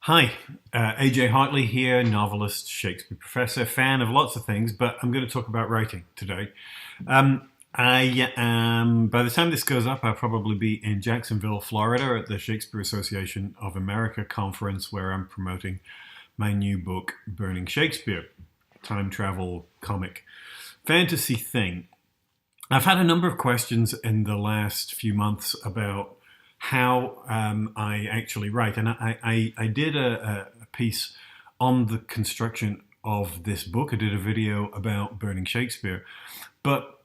Hi, AJ Hartley here, novelist, Shakespeare professor, fan of lots of things, but I'm going to talk about writing today. I am, by the time this goes up, I'll probably be in Jacksonville, Florida at the Shakespeare Association of America conference where I'm promoting my new book, Burning Shakespeare, time travel comic fantasy thing. I've had a number of questions in the last few months about how I actually write. And I did a piece on the construction of this book. I did a video about Burning Shakespeare. But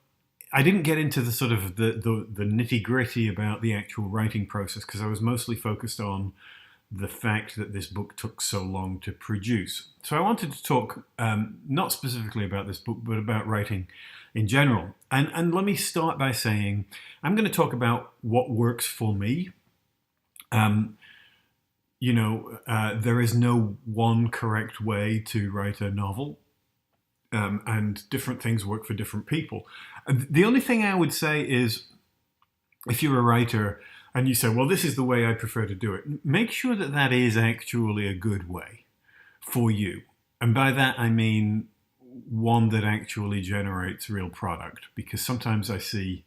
I didn't get into the sort of the nitty gritty about the actual writing process because I was mostly focused on the fact that this book took so long to produce. So I wanted to talk not specifically about this book, but about writing in general. And let me start by saying I'm going to talk about what works for me. There is no one correct way to write a novel, and different things work for different people. And the only thing I would say is if you're a writer and you say, well, this is the way I prefer to do it, make sure that that is actually a good way for you. And by that, I mean one that actually generates real product. Because sometimes I see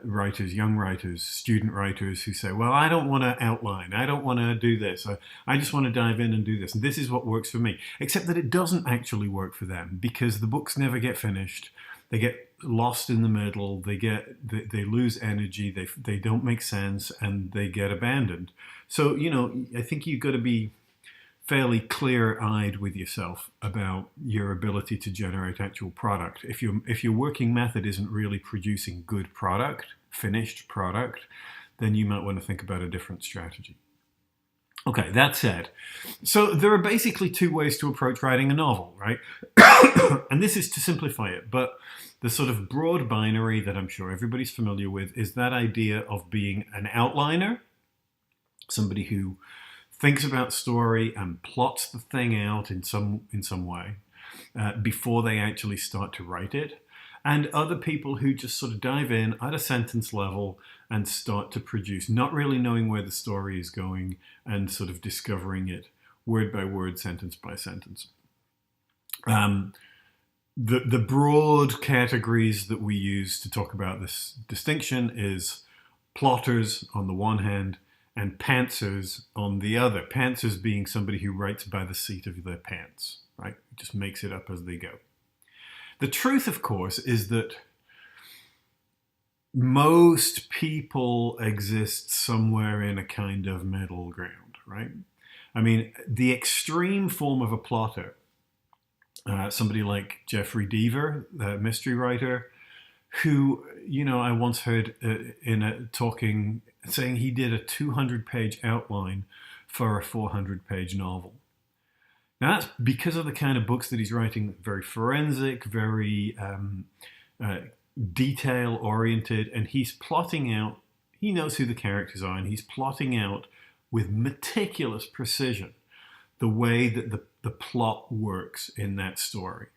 writers, young writers, student writers who say, well, I don't want to outline. I don't want to do this. I just want to dive in and do this. And this is what works for me. Except that it doesn't actually work for them because the books never get finished. They get lost in the middle. They lose energy. They don't make sense and they get abandoned. So, I think you've got to be fairly clear-eyed with yourself about your ability to generate actual product. If your working method isn't really producing good product, finished product, then you might want to think about a different strategy. Okay, that said, so there are basically two ways to approach writing a novel, right? And this is to simplify it, but the sort of broad binary that I'm sure everybody's familiar with is that idea of being an outliner, somebody who thinks about story and plots the thing out in some way before they actually start to write it, and other people who just sort of dive in at a sentence level and start to produce, not really knowing where the story is going and sort of discovering it word by word, sentence by sentence. The broad categories that we use to talk about this distinction is plotters on the one hand and pantsers on the other. Pantsers being somebody who writes by the seat of their pants, right? Just makes it up as they go. The truth, of course, is that most people exist somewhere in a kind of middle ground, right? I mean, the extreme form of a plotter, somebody like Jeffrey Deaver, the mystery writer, who, I once heard saying he did a 200-page outline for a 400-page novel. Now that's because of the kind of books that he's writing, very forensic, very detail-oriented, and he's plotting out, he knows who the characters are, and he's plotting out with meticulous precision the way that the plot works in that story.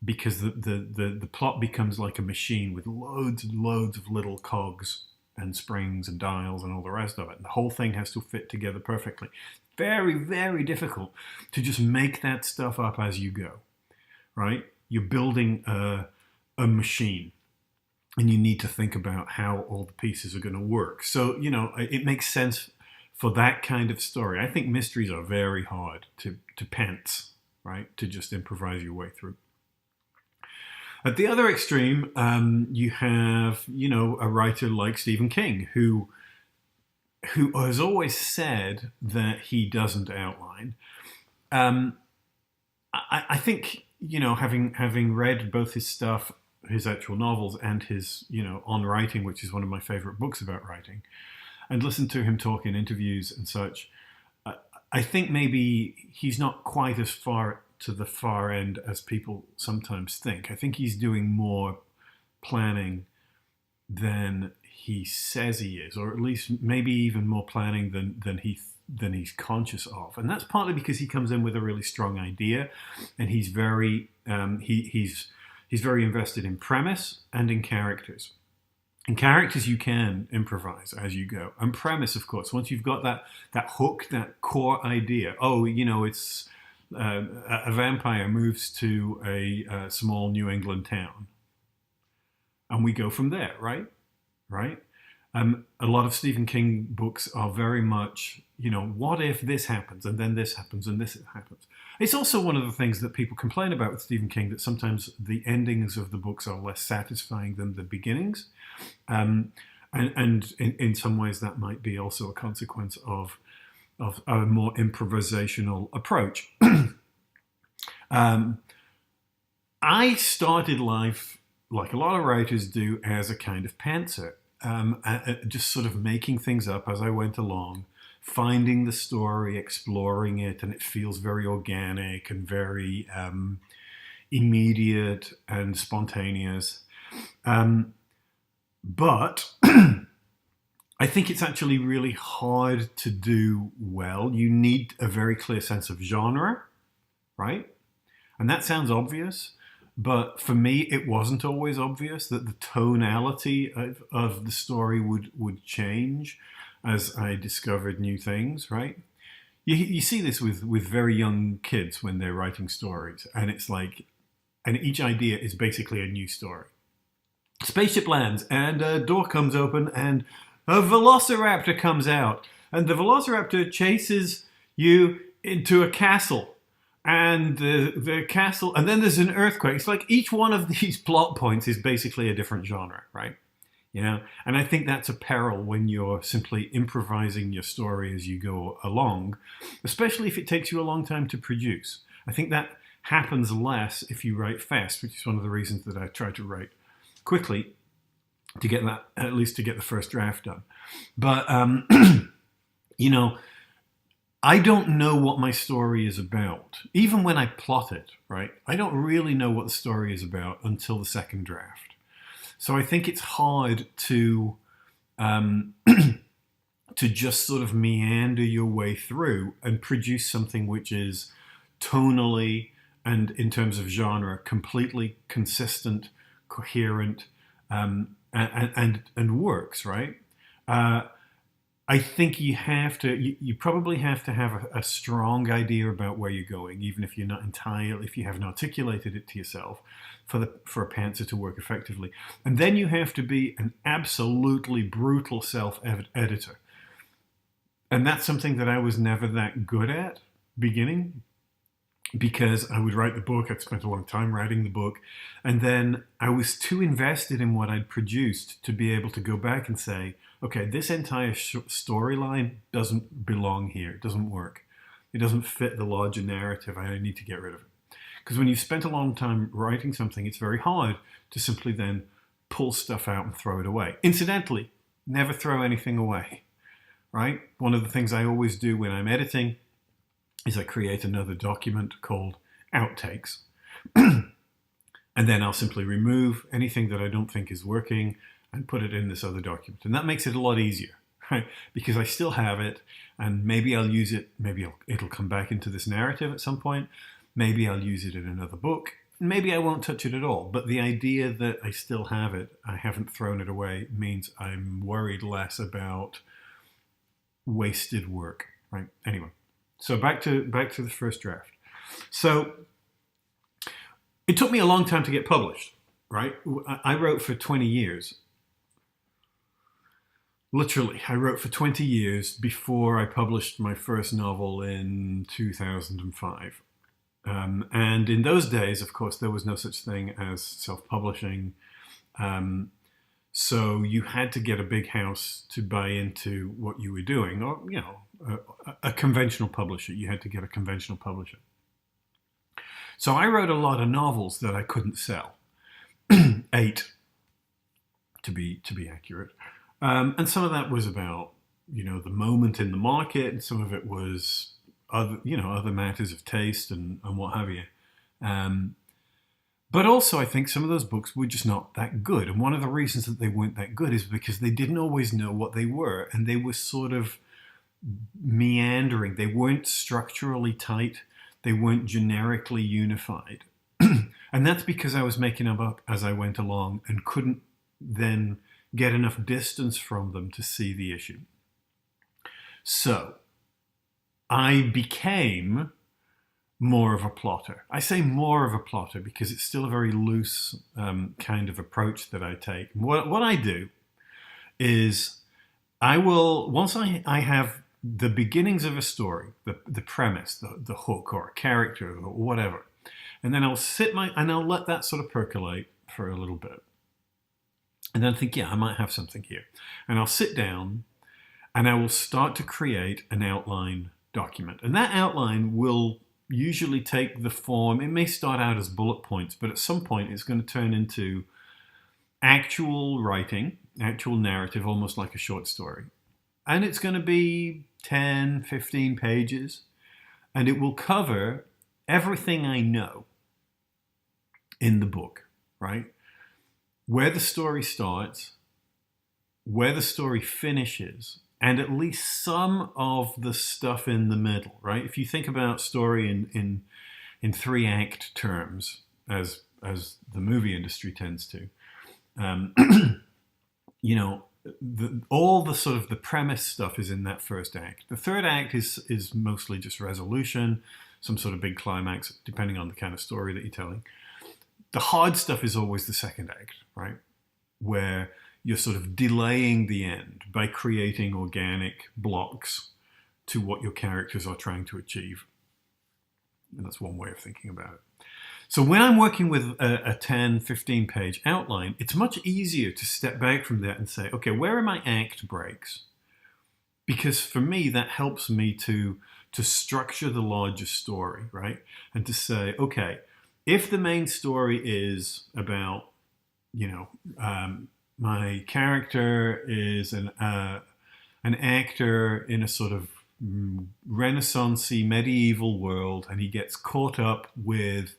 Because the plot becomes like a machine with loads and loads of little cogs and springs and dials and all the rest of it. And the whole thing has to fit together perfectly. Very, very difficult to just make that stuff up as you go, right? You're building a machine and you need to think about how all the pieces are going to work. So, it makes sense for that kind of story. I think mysteries are very hard to pants, right? To just improvise your way through. At the other extreme, you have, a writer like Stephen King, who has always said that he doesn't outline. I think, having read both his stuff, his actual novels, and his, On Writing, which is one of my favorite books about writing, and listened to him talk in interviews and such, I think maybe he's not quite as far to the far end as people sometimes think. I think he's doing more planning than he says he is, or at least maybe even more planning than he's conscious of. And that's partly because he comes in with a really strong idea, and he's very invested in premise and in characters. And characters you can improvise as you go. And premise, of course, once you've got that hook, that core idea. Oh, it's a vampire moves to a small New England town, and we go from there, right? Right. A lot of Stephen King books are very much, what if this happens and then this happens and this happens. It's also one of the things that people complain about with Stephen King, that sometimes the endings of the books are less satisfying than the beginnings. And in some ways that might be also a consequence of a more improvisational approach. I started life, like a lot of writers do, as a kind of pantser, just sort of making things up as I went along, finding the story, exploring it, and it feels very organic and very immediate and spontaneous. But I think it's actually really hard to do well. You need a very clear sense of genre, right? And that sounds obvious, but for me, it wasn't always obvious that the tonality of the story would change as I discovered new things, right? You see this with very young kids when they're writing stories, and it's like, and each idea is basically a new story. Spaceship lands, and a door comes open, and a velociraptor comes out, and the velociraptor chases you into a castle. And the castle, and then there's an earthquake. It's like each one of these plot points is basically a different genre, right? And I think that's a peril when you're simply improvising your story as you go along, especially if it takes you a long time to produce. I think that happens less if you write fast, which is one of the reasons that I try to write quickly to get that, at least to get the first draft done. But, I don't know what my story is about. Even when I plot it, right? I don't really know what the story is about until the second draft. So I think it's hard to to just sort of meander your way through and produce something which is tonally and in terms of genre completely consistent, coherent, and works, right? I think you have to. You probably have to have a strong idea about where you're going, even if you're not entirely, if you haven't articulated it to yourself, for a pantser to work effectively. And then you have to be an absolutely brutal self-editor, and that's something that I was never that good at beginning, because I would write the book. I'd spent a long time writing the book, and then I was too invested in what I'd produced to be able to go back and say, okay, this entire storyline doesn't belong here. It doesn't work. It doesn't fit the larger narrative. I need to get rid of it. Because when you've spent a long time writing something, it's very hard to simply then pull stuff out and throw it away. Incidentally, never throw anything away, right? One of the things I always do when I'm editing is I create another document called outtakes. And then I'll simply remove anything that I don't think is working and put it in this other document. And that makes it a lot easier, right? Because I still have it, and maybe I'll use it, it'll come back into this narrative at some point. Maybe I'll use it in another book. Maybe I won't touch it at all. But the idea that I still have it, I haven't thrown it away, means I'm worried less about wasted work, right? Anyway, so back to the first draft. So it took me a long time to get published, right? I wrote for 20 years. Literally, I wrote for 20 years before I published my first novel in 2005. And in those days, of course, there was no such thing as self-publishing. So you had to get a big house to buy into what you were doing, or, a conventional publisher. You had to get a conventional publisher. So I wrote a lot of novels that I couldn't sell. 8, to be accurate. And some of that was about, the moment in the market, and some of it was other matters of taste and what have you. But also I think some of those books were just not that good. And one of the reasons that they weren't that good is because they didn't always know what they were, and they were sort of meandering. They weren't structurally tight. They weren't generically unified. And that's because I was making them up as I went along and couldn't then get enough distance from them to see the issue. So I became more of a plotter. I say more of a plotter because it's still a very loose kind of approach that I take. What I do is I will, once I have the beginnings of a story, the premise, the hook or a character or whatever, and then I'll I'll let that sort of percolate for a little bit. And then I think, yeah, I might have something here. And I'll sit down and I will start to create an outline document. And that outline will usually take the form, it may start out as bullet points, but at some point it's going to turn into actual writing, actual narrative, almost like a short story. And it's going to be 10, 15 pages, and it will cover everything I know in the book, right? Where the story starts, where the story finishes, and at least some of the stuff in the middle, right? If you think about story in 3-act terms, as the movie industry tends to, you know, all the sort of the premise stuff is in that first act. The third act is mostly just resolution, some sort of big climax, depending on the kind of story that you're telling. The hard stuff is always the second act, right? Where you're sort of delaying the end by creating organic blocks to what your characters are trying to achieve. And that's one way of thinking about it. So when I'm working with a 10, 15 page outline, it's much easier to step back from that and say, okay, where are my act breaks? Because for me, that helps me to structure the larger story, right? And to say, okay, if the main story is about, you know, my character is an actor in a sort of Renaissance-y medieval world, and he gets caught up with,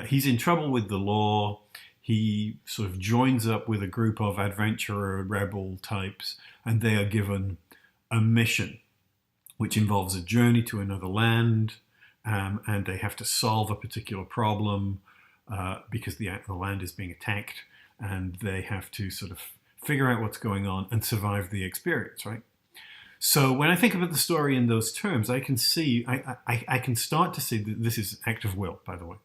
he's in trouble with the law. He sort of joins up with a group of adventurer rebel types, and they are given a mission, which involves a journey to another land, and they have to solve a particular problem because the land is being attacked, and they have to sort of figure out what's going on and survive the experience, right? So when I think about the story in those terms, I can see, I can start to see that this is act of will, by the way.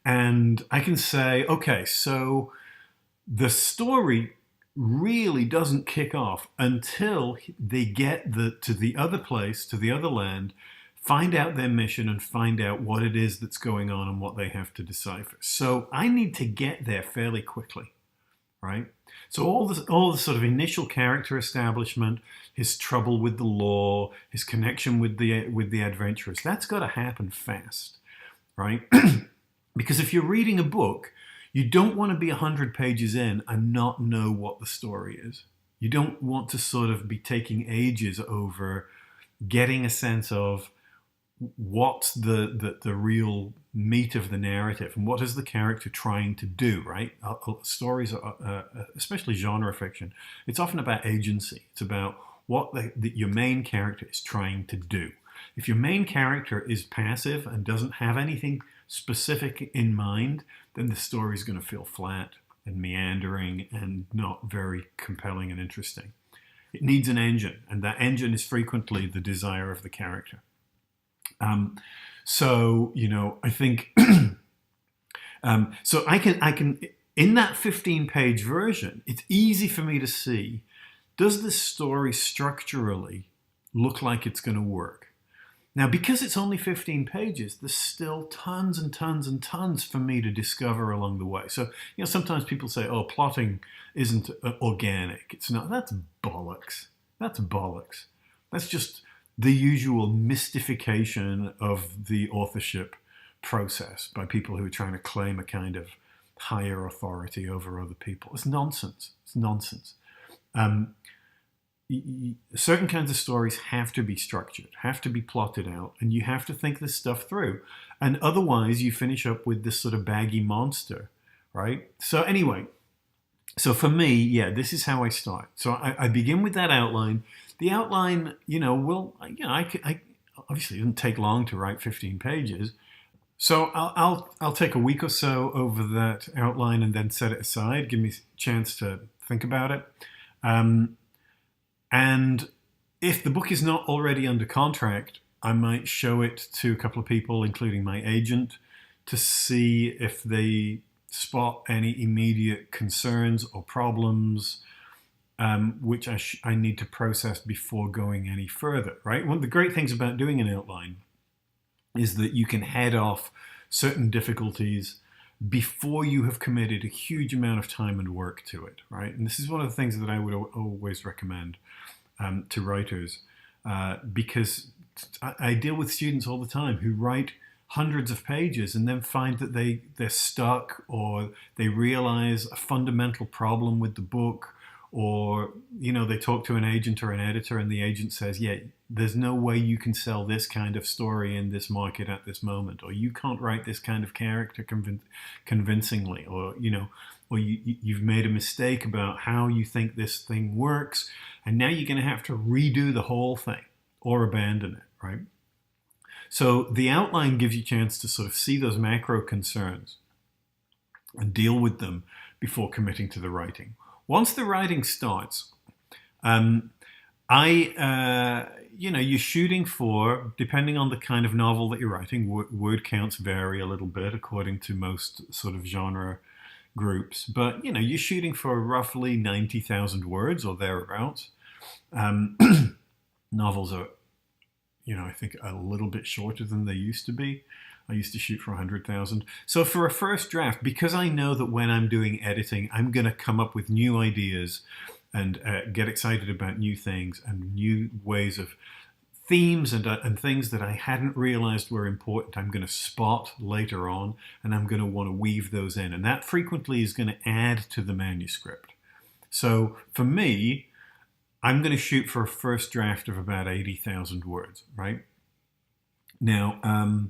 And I can say, okay, so the story really doesn't kick off until they get to the other place, to the other land, find out their mission and find out what it is that's going on and what they have to decipher. So I need to get there fairly quickly, right? So all the sort of initial character establishment, his trouble with the law, his connection with the adventurers, that's got to happen fast, right? Because if you're reading a book, you don't want to be 100 pages in and not know what the story is. You don't want to sort of be taking ages over getting a sense of what's the real meat of the narrative and what is the character trying to do, right? Stories, especially genre fiction, it's often about agency. It's about what your main character is trying to do. If your main character is passive and doesn't have anything specific in mind, then the story is going to feel flat and meandering and not very compelling and interesting. It needs an engine, and that engine is frequently the desire of the character. So, you know, I think, so I can, in that 15-page version, it's easy for me to see, does this story structurally look like it's going to work? Now, because it's only 15 pages, there's still tons and tons and tons for me to discover along the way. So, you know, sometimes people say, oh, plotting isn't organic. It's not. That's bollocks. That's bollocks. That's just the usual mystification of the authorship process by people who are trying to claim a kind of higher authority over other people. It's nonsense. It's nonsense. Certain kinds of stories have to be structured, have to be plotted out, and you have to think this stuff through. And otherwise, you finish up with this sort of baggy monster, right? So anyway, so for me, yeah, this is how I start. So I begin with that outline. The outline, you know, I obviously it didn't take long to write 15 pages. So I'll take a week or so over that outline and then set it aside. Give me a chance to think about it. Um, and if the book is not already under contract, I might show it to a couple of people, including my agent, to see if they spot any immediate concerns or problems, which I need to process before going any further, right? One of the great things about doing an outline is that you can head off certain difficulties before you have committed a huge amount of time and work to it, right? And this is one of the things that I would always recommend to writers, because I deal with students all the time who write hundreds of pages and then find that they're stuck, or they realize a fundamental problem with the book, or they talk to an agent or an editor and the agent says, yeah, there's no way you can sell this kind of story in this market at this moment, or you can't write this kind of character convincingly, or you've made a mistake about how you think this thing works, and now you're going to have to redo the whole thing or abandon it, right? So the outline gives you a chance to sort of see those macro concerns and deal with them before committing to the writing. Once the writing starts, you're shooting for, depending on the kind of novel that you're writing, word counts vary a little bit according to most sort of genre groups, but you're shooting for roughly 90,000 words or thereabouts. Novels are, I think a little bit shorter than they used to be. I used to shoot for 100,000. So for a first draft, because I know that when I'm doing editing, I'm going to come up with new ideas and get excited about new things and new ways of themes and things that I hadn't realized were important, I'm going to spot later on, and I'm going to want to weave those in. And that frequently is going to add to the manuscript. So for me, I'm going to shoot for a first draft of about 80,000 words, right? Now,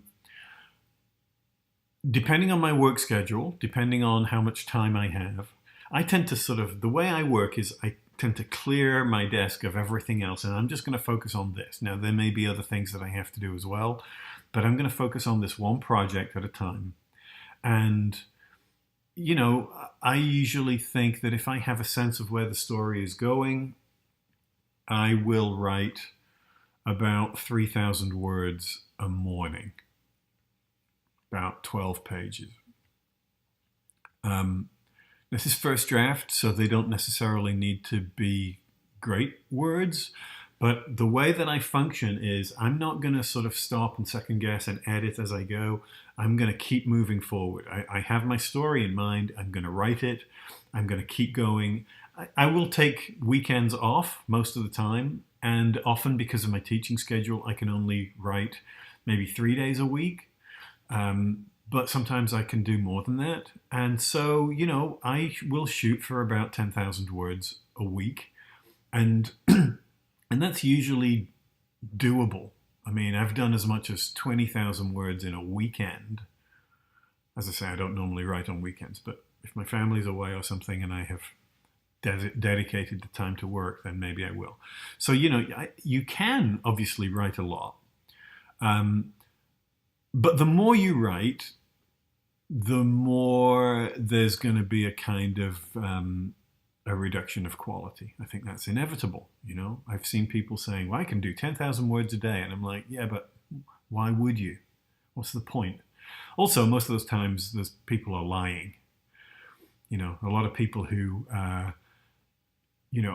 depending on my work schedule, depending on how much time I have, I tend to the way I work is I tend to clear my desk of everything else, and I'm just going to focus on this. Now, there may be other things that I have to do as well, but I'm going to focus on this one project at a time. And, I usually think that if I have a sense of where the story is going, I will write about 3,000 words a morning. About 12 pages. This is first draft, so they don't necessarily need to be great words, but the way that I function is I'm not going to sort of stop and second guess and edit as I go. I'm going to keep moving forward. I have my story in mind. I'm going to write it. I'm going to keep going. I will take weekends off most of the time, and often because of my teaching schedule, I can only write maybe 3 days a week. But sometimes I can do more than that. And so, I will shoot for about 10,000 words a week. And and that's usually doable. I mean, I've done as much as 20,000 words in a weekend. As I say, I don't normally write on weekends, but if my family's away or something and I have dedicated the time to work, then maybe I will. So, you can obviously write a lot. But the more you write, the more there's going to be a kind of a reduction of quality. I think that's inevitable. I've seen people saying, well, I can do 10,000 words a day. And I'm like, yeah, but why would you? What's the point? Also, most of those times, those people are lying. A lot of people who, are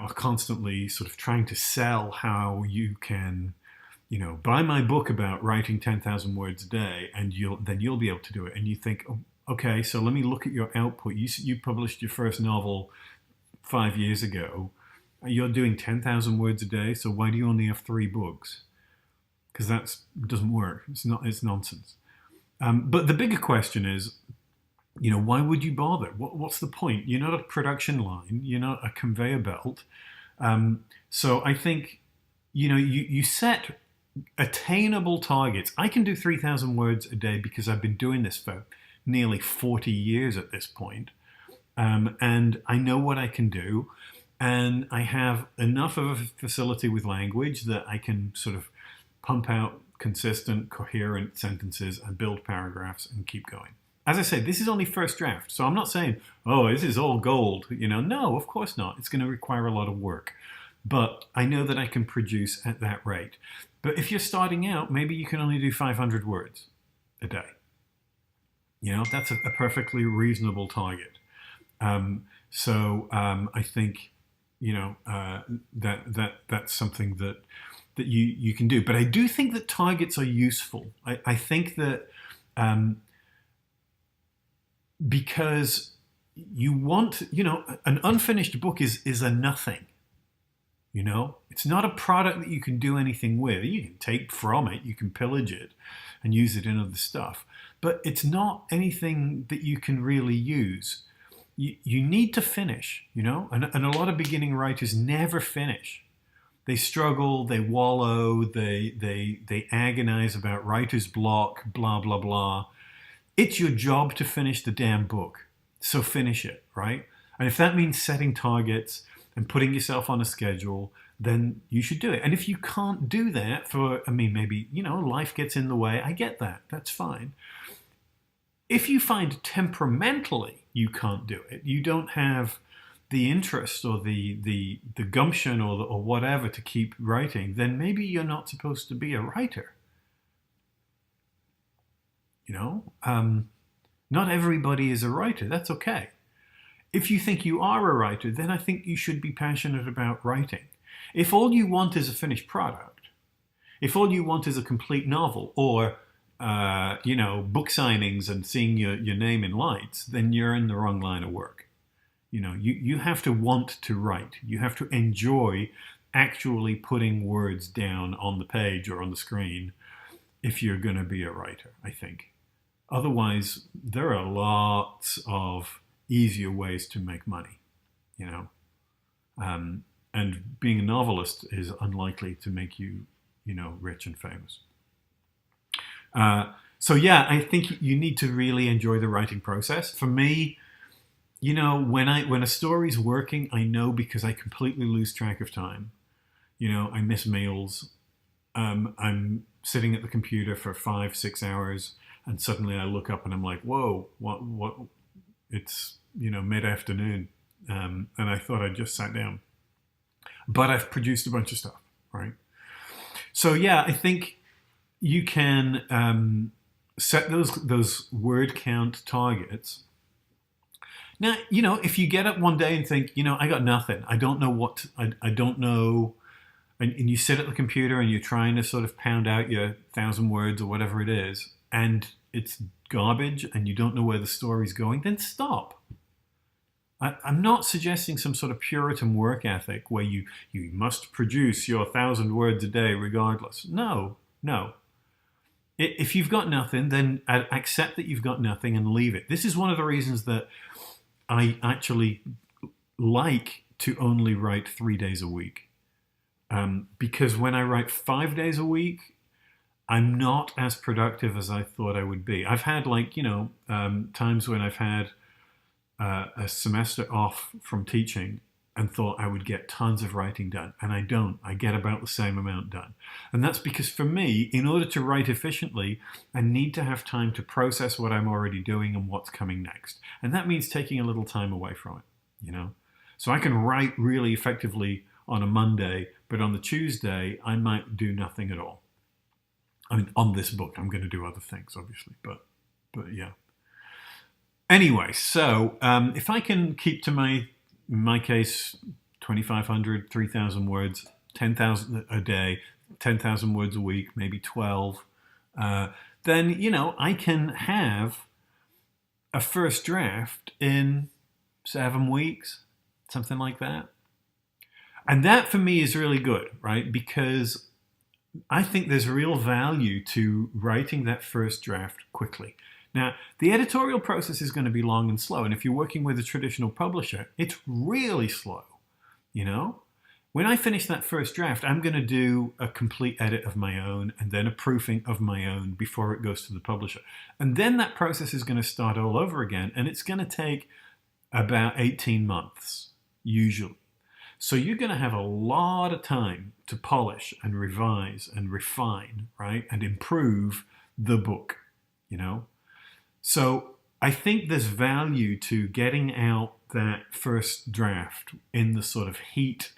constantly sort of trying to sell how you can buy my book about writing 10,000 words a day, and you'll be able to do it. And you think, oh, okay, so let me look at your output. You published your first novel 5 years ago. You're doing 10,000 words a day, so why do you only have 3 books? Because that doesn't work. It's nonsense. But the bigger question is, why would you bother? What's the point? You're not a production line. You're not a conveyor belt. So I think, you set attainable targets. I can do 3,000 words a day because I've been doing this for nearly 40 years at this point. And I know what I can do. And I have enough of a facility with language that I can sort of pump out consistent, coherent sentences and build paragraphs and keep going. As I said, this is only first draft, so I'm not saying, oh, this is all gold. No, of course not. It's going to require a lot of work. But I know that I can produce at that rate. But if you're starting out, maybe you can only do 500 words a day. That's a perfectly reasonable target. I think, that's something that you can do. But I do think that targets are useful. I think that because you want, an unfinished book is a nothing. It's not a product that you can do anything with. You can take from it, you can pillage it and use it in other stuff. But it's not anything that you can really use. You need to finish, and a lot of beginning writers never finish. They struggle, they wallow, they agonize about writer's block, blah, blah, blah. It's your job to finish the damn book. So finish it, right? And if that means setting targets and putting yourself on a schedule, then you should do it. And if you can't do that maybe, life gets in the way. I get that. That's fine. If you find temperamentally you can't do it, you don't have the interest or the gumption or whatever to keep writing, then maybe you're not supposed to be a writer. Not everybody is a writer. That's okay. If you think you are a writer, then I think you should be passionate about writing. If all you want is a finished product, if all you want is a complete novel or, book signings and seeing your name in lights, then you're in the wrong line of work. You have to want to write. You have to enjoy actually putting words down on the page or on the screen if you're going to be a writer, I think. Otherwise, there are lots of easier ways to make money, and being a novelist is unlikely to make you, rich and famous. I think you need to really enjoy the writing process. For me, when a story's working, I know because I completely lose track of time. I miss meals. I'm sitting at the computer for 5-6 hours, and suddenly I look up and I'm like, whoa, what? It's, mid-afternoon, and I thought I'd just sat down. But I've produced a bunch of stuff, right? So I think you can set those word count targets. Now, if you get up one day and think, I got nothing, I don't know I don't know, and you sit at the computer and you're trying to sort of pound out your 1,000 words or whatever it is, and it's garbage and you don't know where the story's going, then stop. I'm not suggesting some sort of Puritan work ethic where you must produce your 1,000 words a day regardless. No. If you've got nothing, then accept that you've got nothing and leave it. This is one of the reasons that I actually like to only write 3 days a week. Because when I write 5 days a week, I'm not as productive as I thought I would be. I've had times when I've had a semester off from teaching and thought I would get tons of writing done. And I don't. I get about the same amount done. And that's because for me, in order to write efficiently, I need to have time to process what I'm already doing and what's coming next. And that means taking a little time away from it, So I can write really effectively on a Monday, but on the Tuesday, I might do nothing at all. I mean, on this book, I'm going to do other things, obviously, but yeah. Anyway, so if I can keep to in my case, 2,500, 3,000 words, 10,000 a day, 10,000 words a week, maybe 12, then, I can have a first draft in 7 weeks, something like that. And that for me is really good, right? Because I think there's real value to writing that first draft quickly. Now, the editorial process is going to be long and slow. And if you're working with a traditional publisher, it's really slow. When I finish that first draft, I'm going to do a complete edit of my own and then a proofing of my own before it goes to the publisher. And then that process is going to start all over again. And it's going to take about 18 months, usually. So you're going to have a lot of time to polish and revise and refine, right? And improve the book, you know? So I think there's value to getting out that first draft in the sort of heat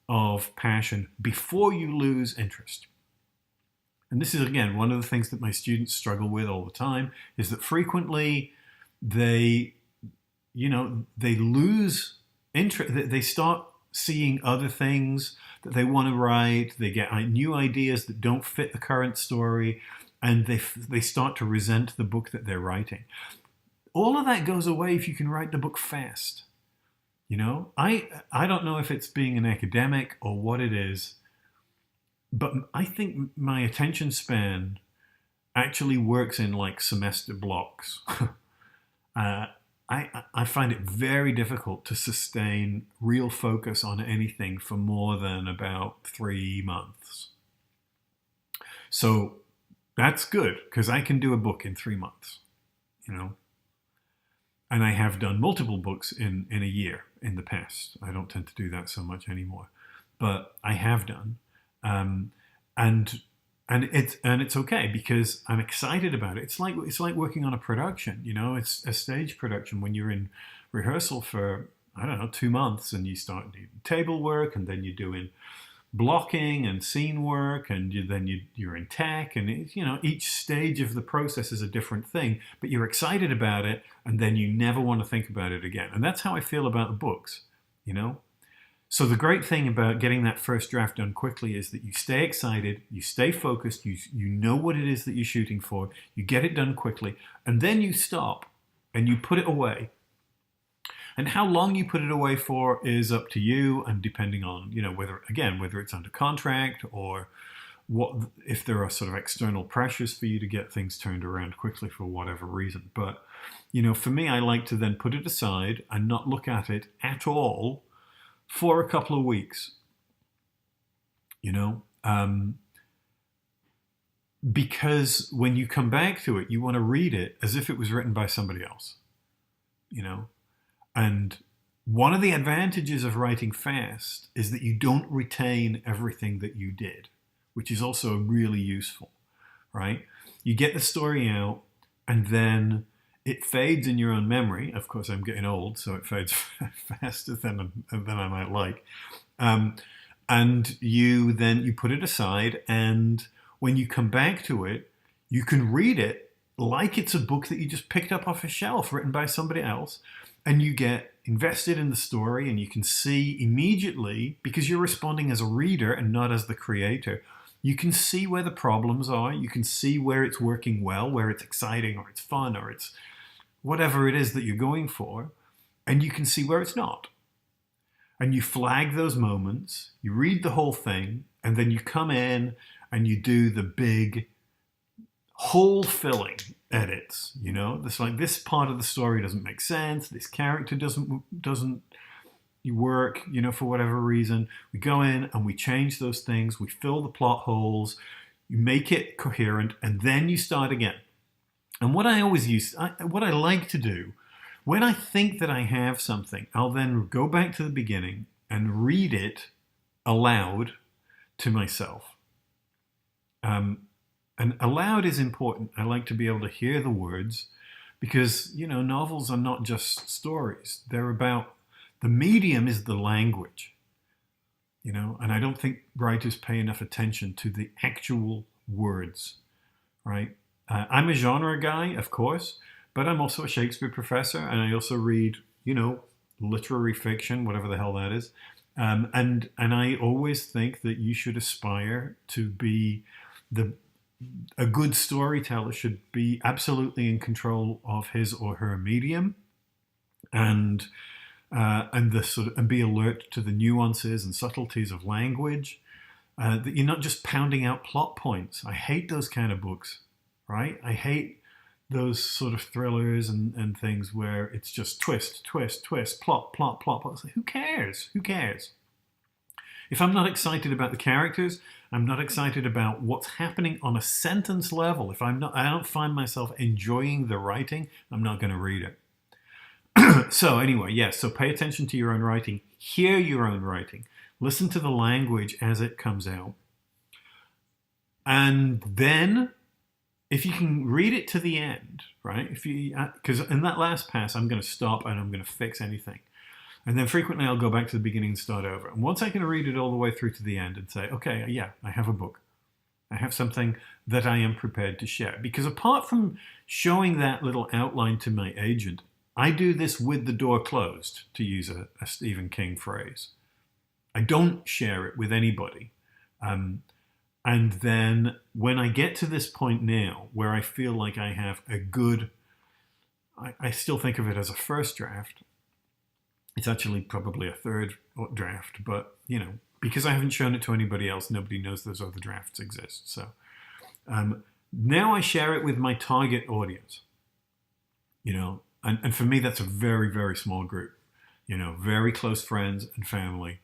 of passion before you lose interest. And this is, again, one of the things that my students struggle with all the time, is that frequently they lose interest. They start seeing other things that they want to write. They get new ideas that don't fit the current story, and they start to resent the book that they're writing. All of that goes away if you can write the book fast. You know, I don't know if it's being an academic or what it is, but I think my attention span actually works in like semester blocks. I find it very difficult to sustain real focus on anything for more than about 3 months. So that's good, because I can do a book in 3 months, you know. And I have done multiple books in a year in the past. I don't tend to do that so much anymore, but I have done. And it's okay, because I'm excited about it. It's like working on a production, you know. It's a stage production when you're in rehearsal for, I don't know, 2 months, and you start doing table work, and then you're doing blocking and scene work, and you're in tech, and each stage of the process is a different thing, but you're excited about it, and then you never want to think about it again. And that's how I feel about the books, you know. So the great thing about getting that first draft done quickly is that you stay excited, you stay focused, you know what it is that you're shooting for, you get it done quickly, and then you stop and you put it away. And how long you put it away for is up to you, and depending on, whether it's under contract, or if there are sort of external pressures for you to get things turned around quickly for whatever reason. But, for me, I like to then put it aside and not look at it at all for a couple of weeks, because when you come back to it, you want to read it as if it was written by somebody else, And one of the advantages of writing fast is that you don't retain everything that you did, which is also really useful, right? You get the story out, and then it fades in your own memory. Of course, I'm getting old, so it fades faster than I might like. And you put it aside, and when you come back to it, you can read it like it's a book that you just picked up off a shelf, written by somebody else. And you get invested in the story, and you can see immediately, because you're responding as a reader and not as the creator, you can see where the problems are. You can see where it's working well, where it's exciting, or it's fun, or it's whatever it is that you're going for. And you can see where it's not. And you flag those moments, you read the whole thing, and then you come in and you do the big hole-filling edits, This this part of the story doesn't make sense. This character doesn't work, for whatever reason. We go in and we change those things. We fill the plot holes. You make it coherent, and then you start again. And what I like to do, when I think that I have something, I'll then go back to the beginning and read it aloud to myself. And aloud is important. I like to be able to hear the words, because, novels are not just stories. They're about, the medium is the language, and I don't think writers pay enough attention to the actual words, right? I'm a genre guy, of course, but I'm also a Shakespeare professor, and I also read, literary fiction, whatever the hell that is. And I always think that you should aspire to be a good storyteller should be absolutely in control of his or her medium, and be alert to the nuances and subtleties of language. That you're not just pounding out plot points. I hate those kind of books, right? I hate those sort of thrillers and things where it's just twist, twist, twist, plot, plot, plot, plot. Who cares? Who cares? If I'm not excited about the characters, I'm not excited about what's happening on a sentence level. If I don't find myself enjoying the writing, I'm not going to read it. So anyway, yes, so pay attention to your own writing. hear your own writing, listen to the language as it comes out. And then if you can read it to the end, right? Because in that last pass, I'm going to stop and I'm going to fix anything. And then frequently I'll go back to the beginning and start over. And once I can read it all the way through to the end and say, okay, yeah, I have a book. I have something that I am prepared to share. Because apart from showing that little outline to my agent, I do this with the door closed, to use a Stephen King phrase. I don't share it with anybody. And then when I get to this point now where I feel like I have a good, I still think of it as a first draft. It's actually probably a third draft, but because I haven't shown it to anybody else, nobody knows those other drafts exist. So now I share it with my target audience, and for me, that's a very, very small group, very close friends and family.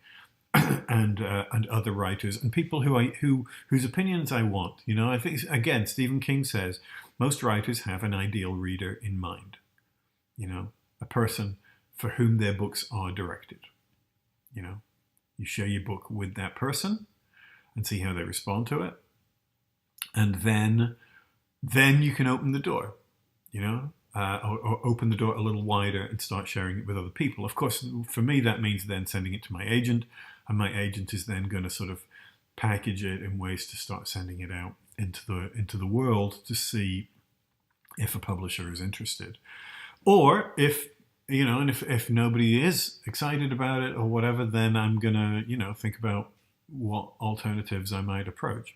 And other writers and people whose opinions I want. I think, again, Stephen King says most writers have an ideal reader in mind. A person for whom their books are directed. You share your book with that person and see how they respond to it, and then you can open the door. Or open the door a little wider and start sharing it with other people. Of course, for me, that means then sending it to my agent, and my agent is then going to sort of package it in ways to start sending it out into the world to see if a publisher is interested, or if if nobody is excited about it or whatever, then I'm gonna think about what alternatives I might approach.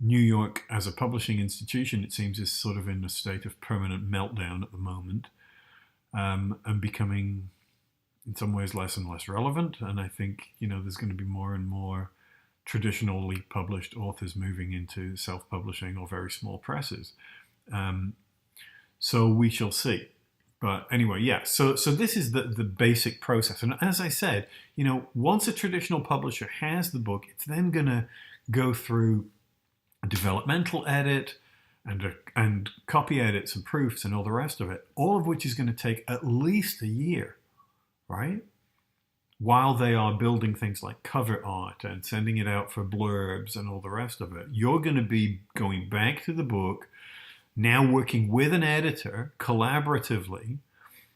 New York as a publishing institution, it seems, is sort of in a state of permanent meltdown at the moment, and becoming, in some ways, less and less relevant. And I think, there's going to be more and more traditionally published authors moving into self-publishing or very small presses. So we shall see. But anyway, yeah, so this is the basic process. And as I said, once a traditional publisher has the book, it's then going to go through a developmental edit and copy edits and proofs and all the rest of it, all of which is going to take at least a year, right? While they are building things like cover art and sending it out for blurbs and all the rest of it, you're going to be going back to the book, now working with an editor collaboratively,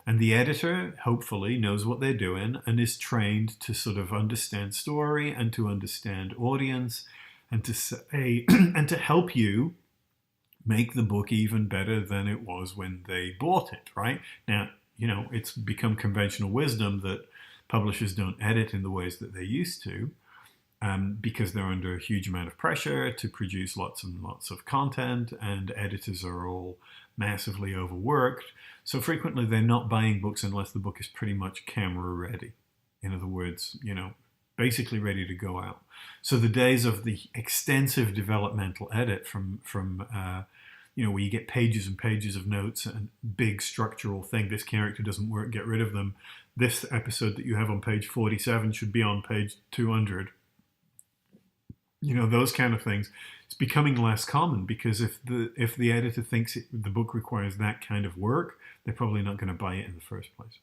and the editor hopefully knows what they're doing and is trained to sort of understand story and to understand audience and to say and to help you make the book even better than it was when they bought it, right? Now, it's become conventional wisdom that publishers don't edit in the ways that they used to, because they're under a huge amount of pressure to produce lots and lots of content, and editors are all massively overworked. So frequently they're not buying books unless the book is pretty much camera ready. In other words, basically ready to go out. So the days of the extensive developmental edit from where you get pages and pages of notes and big structural thing, this character doesn't work, get rid of them. This episode that you have on page 47 should be on page 200. Those kind of things. It's becoming less common because if the editor thinks the book requires that kind of work, they're probably not going to buy it in the first place.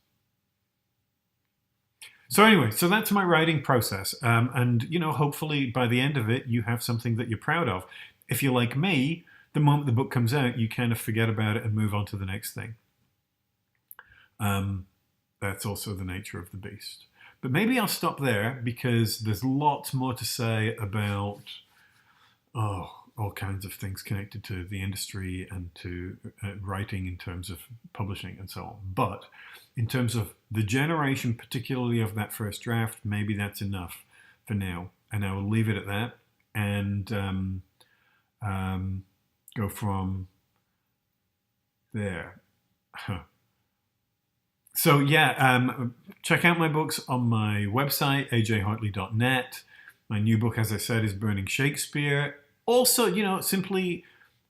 So anyway, so that's my writing process. And hopefully by the end of it, you have something that you're proud of. If you're like me, the moment the book comes out, you kind of forget about it and move on to the next thing. That's also the nature of the beast. But maybe I'll stop there because there's lots more to say about all kinds of things connected to the industry and to writing in terms of publishing and so on. But in terms of the generation, particularly of that first draft, maybe that's enough for now. And I will leave it at that and go from there. So yeah, check out my books on my website, ajhartley.net. My new book, as I said, is Burning Shakespeare. Also, simply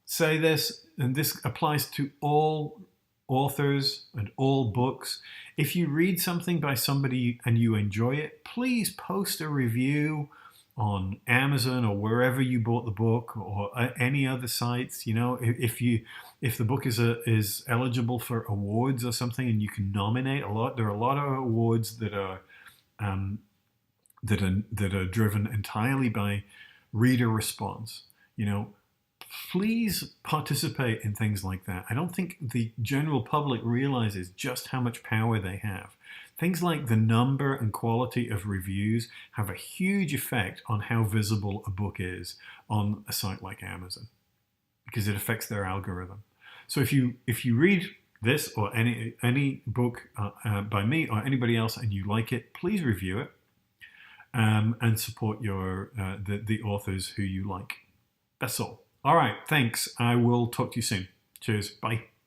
say this, and this applies to all authors and all books. If you read something by somebody and you enjoy it, please post a review on Amazon or wherever you bought the book, or any other sites. You know, if the book is eligible for awards or something, and you can nominate a lot. There are a lot of awards that are um, that are driven entirely by reader response. You know, please participate in things like that. I don't think the general public realizes just how much power they have. Things like the number and quality of reviews have a huge effect on how visible a book is on a site like Amazon, because it affects their algorithm. So if you read this or any book by me or anybody else and you like it, please review it, and support the authors who you like. That's all. All right, thanks. I will talk to you soon. Cheers. Bye.